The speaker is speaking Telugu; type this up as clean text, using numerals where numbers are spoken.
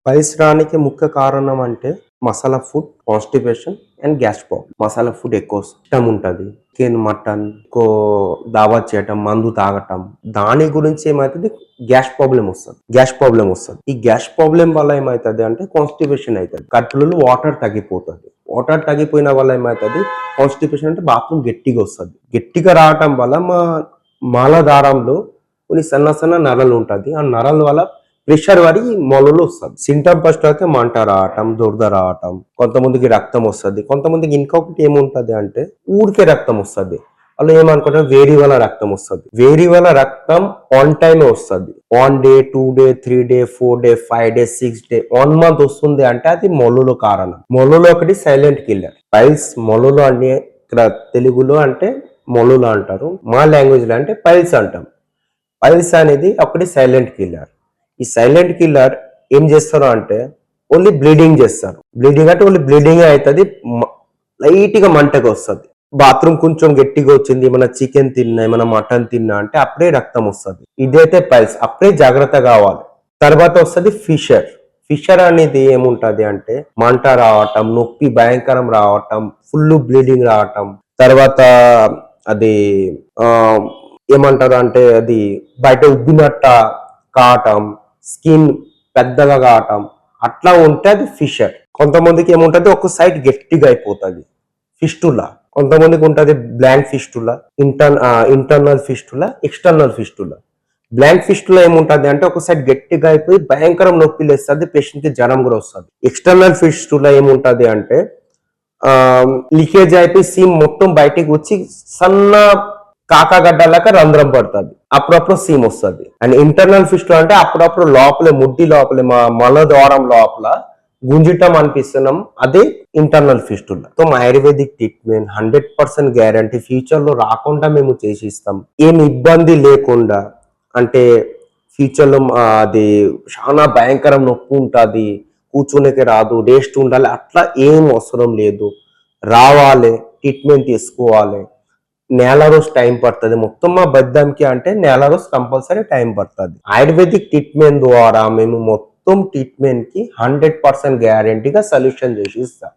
పైల్స్ రానికి ముఖ్య కారణం అంటే masala food, constipation and gas problem. Masala food ఎక్కువ ఇష్టం ఉంటది. చికెన్, మటన్ ఎక్కువ దావత్ చేయటం, మందు తాగటం. దాని గురించి ఏమైతది గ్యాస్ ప్రాబ్లమ్ వస్తది. ఈ గ్యాస్ ప్రాబ్లమ్ వల్ల ఏమైతది అంటే కాన్‌స్టిపేషన్ అయితది. కడుపులో వాటర్ తగ్గిపోతది. వాటర్ తగ్గిపోయిన వల్ల ఏమైతది కాన్‌స్టిపేషన్ అంటే బాత్రూమ్ గట్టిగా వస్తది. గట్టిగా రావటం వల్ల మూలాధారంలో కొన్ని సన్న సన్న నరాలు ఉంటది. ఆ నరాల వల్ల ప్రెషర్ పడి మొలలో వస్తది. సింటమ్ ఫస్ట్ అయితే మంట రావటం, దురద రావటం, కొంతమందికి రక్తం వస్తది. కొంతమందికి ఇంకొకటి ఏముంటది అంటే ఊరికే రక్తం వస్తది. వాళ్ళు ఏమనుకుంటారు వేడి వల్ల రక్తం వస్తది. వేడి వల్ల రక్తం ఆన్ టైమ్ వస్తది. 1 day, 2 day, 3 day, 4 day, 5 day, 6 day, 1 month వస్తుంది అంటే అది మొలులో కారణం. మొలులో ఒకటి సైలెంట్ కిల్లర్. పైల్స్ మొలులో అంటే ఇక్కడ తెలుగులో అంటే మొలులో అంటారు. మా లాంగ్వేజ్ లో అంటే పైల్స్ అంటాం. పైల్స్ అనేది ఒకటి సైలెంట్ కిల్లర్. ఈ సైలెంట్ కిల్లర్ ఏం చేస్తారు అంటే ఓన్లీ బ్లీడింగ్ చేస్తారు. బ్లీడింగ్ అంటే ఓన్లీ బ్లీడింగ్ అవుతుంది, లైట్ గా మంటగా వస్తుంది. బాత్రూమ్ కొంచెం గట్టిగా వచ్చింది, ఏమైనా చికెన్ తిన్నా, ఏమైనా మటన్ తిన్నా అంటే అప్పుడే రక్తం వస్తుంది. ఇదైతే పైల్స్, అప్పుడే జాగ్రత్త కావాలి. తర్వాత వస్తుంది ఫిషర్. ఫిషర్ అనేది ఏముంటది అంటే మంట రావటం, నొప్పి భయంకరం రావటం, ఫుల్ బ్లీడింగ్ రావటం, తర్వాత అది ఆ ఏమంటారు అంటే అది బయట ఉబ్బినట్ట కావటం, స్కిన్ పెద్దగా కావటం, అట్లా ఉంటే అది ఫిషర్. కొంతమందికి ఏముంటది ఒక సైడ్ గట్టిగా అయిపోతుంది, ఫిస్టులా. కొంతమందికి ఉంటది blank fistula, internal fistula, external fistula. Blank fistula ఏముంటది అంటే ఒక సైడ్ గట్టిగా అయిపోయి భయంకరం నొప్పి లేస్తుంది, పేషెంట్ కి జ్వరం కూడా వస్తుంది. ఎక్స్టర్నల్ ఫిస్టులా ఏముంటది అంటే లీకేజ్ అయిపోయి సీమ్ మొత్తం బయటికి వచ్చి సన్న కాకాగడ్డలాగా రంధ్రం పడుతుంది, అప్పుడప్పుడు సీమ్ వస్తుంది. అండ్ ఇంటర్నల్ ఫిస్టులా అంటే అప్పుడప్పుడు లోపలే ముడ్డి లోపలే మల ద్వారం లోపల గుంజటం అనిపిస్తున్నాం, అదే ఇంటర్నల్ ఫిస్టులా. సో మా ఆయుర్వేదిక్ ట్రీట్మెంట్ 100% గ్యారంటీ, ఫ్యూచర్ లో రాకుండా మేము చేసి ఇస్తాం, ఏం ఇబ్బంది లేకుండా. అంటే ఫ్యూచర్ లో అది చాలా భయంకరం నొప్పి ఉంటుంది, కూర్చునేకి రాదు, రెస్ట్ ఉండాలి, అట్లా ఏం అవసరం లేదు. రావాలి, ట్రీట్మెంట్ తీసుకోవాలి. నెల రోజు టైం పడుతుంది. మొత్తం మా బద్దంకి అంటే నెల రోజు కంపల్సరీ టైం పడుతుంది. ఆయుర్వేదిక్ ట్రీట్మెంట్ ద్వారా మేము మొత్తం ట్రీట్మెంట్ కి 100% గ్యారంటీగా సొల్యూషన్ చేసి ఇస్తాం.